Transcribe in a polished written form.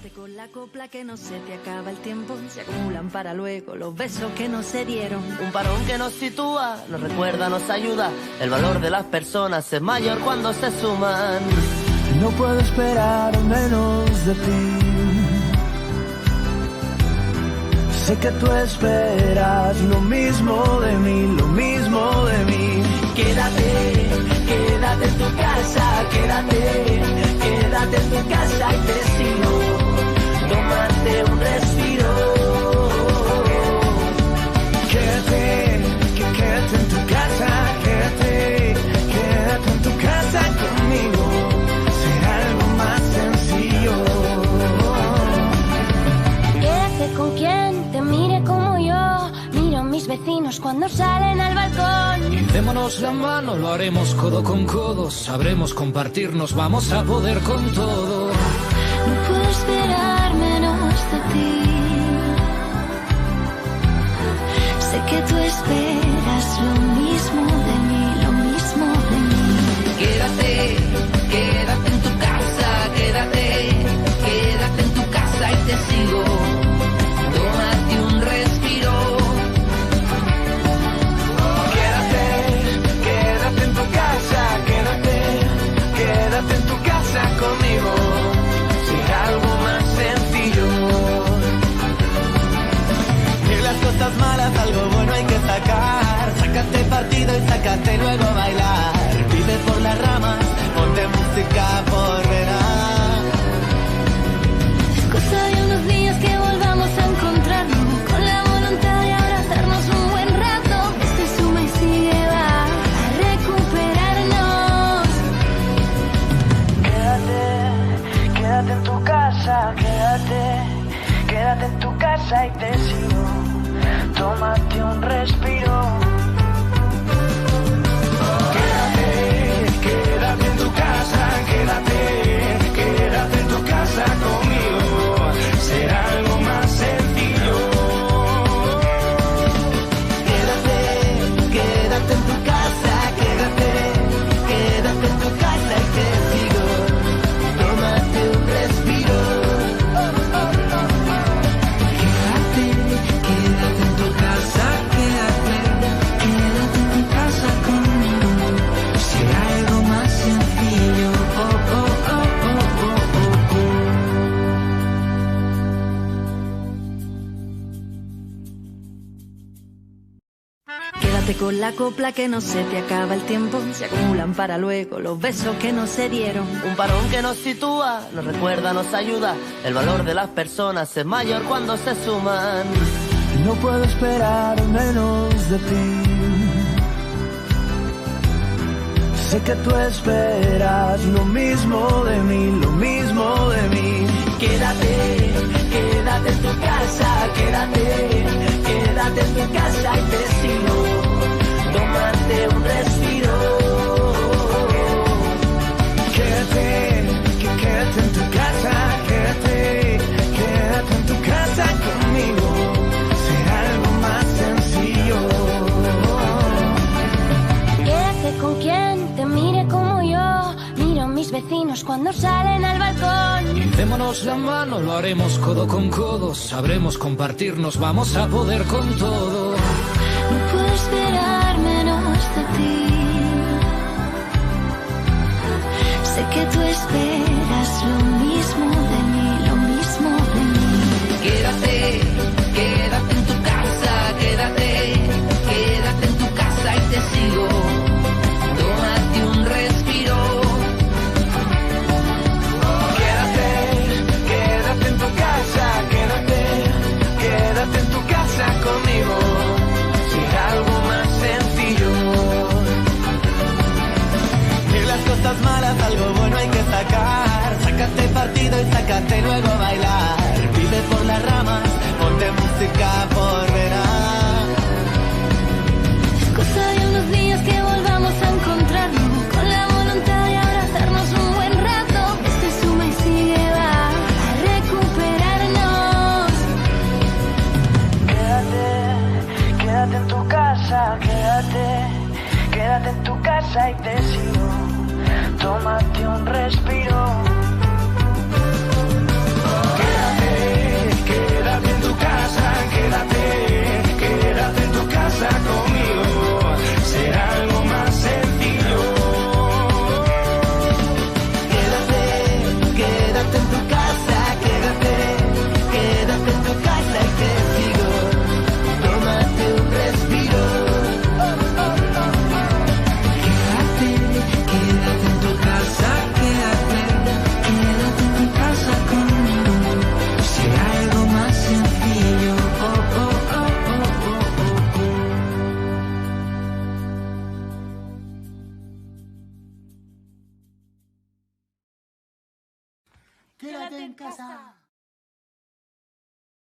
Quédate con la copla que no se te acaba el tiempo. Se acumulan para luego los besos que no se dieron. Un parón que nos sitúa, nos recuerda, nos ayuda. El valor de las personas es mayor cuando se suman. No puedo esperar menos de ti. Sé que tú esperas lo mismo de mí, lo mismo de mí. Quédate, quédate en tu casa, quédate, quédate en tu casa y te sigo. Tómate un respiro. Quédate, quédate en tu casa, quédate, quédate en tu casa conmigo. Será algo más sencillo. Quédate con quien te mire como yo. Miro a mis vecinos cuando salen al balcón. Y démonos la mano, lo haremos codo con codo. Sabremos compartirnos, vamos a poder con todo. No puedo esperar menos de ti. Sé que tú esperas lo mismo de mí, lo mismo de mí. Quédate, quédate en tu casa, quédate, quédate en tu casa y te sigo. Tómate un respiro. Quédate, quédate en tu casa, quédate, quédate en tu casa conmigo. Será algo más sencillo. De las cosas malas algo bueno hay que sacar. Sácate partido y sácate luego a bailar. Vive por las ramas, ponte música por verás. Es cosa de unos días que volvamos a encontrarnos, con la voluntad de abrazarnos un buen rato. Este suma y sigue va a recuperarnos. Quédate, quédate en tu casa, quédate, quédate en tu casa y te sigo. Tómate un respiro. Quédate, quédate en tu casa, quédate, quédate en tu casa conmigo. Será algo más sencillo. Quédate, quédate en tu casa, quédate, quédate en tu casa y te sigo. Tómate un respiro. Quédate, quédate en tu casa, quédate, quédate en tu casa conmigo. Será algo más sencillo. Oh, oh, oh, oh, oh, oh, oh. Quédate con la copla que no se te acaba el tiempo. Se acumulan para luego los besos que no se dieron. Un parón que nos sitúa, nos recuerda, nos ayuda. El valor de las personas es mayor cuando se suman. No puedo esperar menos de ti. Sé que tú esperas lo mismo de mí, lo mismo de mí. Quédate, quédate en tu casa, quédate, quédate en tu casa y te sigo. Tómate un respiro. Quédate, quédate en tu casa, quédate, quédate en tu casa conmigo. Será algo más sencillo. Quédate con quien te mire como yo. Miro a mis vecinos cuando salen al balcón. Y démonos la mano, lo haremos codo con codo. Sabremos compartirnos, vamos a poder con todo. No puedo esperar menos de ti. Sé que tú esperas lo mismo de mí, lo mismo de mí. Quédate, quédate en tu casa, quédate, quédate en tu casa y te sigo. Tómate un respiro. Quédate, quédate en tu casa, quédate, quédate en tu casa conmigo. Será algo más sencillo. De las cosas malas algo bueno hay que sacar. Sácate partido y sácate luego a bailar. Vive por las ramas, ponte música por verás. Es cosa de unos días que volvamos a encontrarnos, con la voluntad de abrazarnos un buen rato. Este suma y sigue va a recuperarnos. Quédate, quédate en tu casa, quédate, quédate en tu casa y te sigo. Tómate un respiro. Quédate, en casa.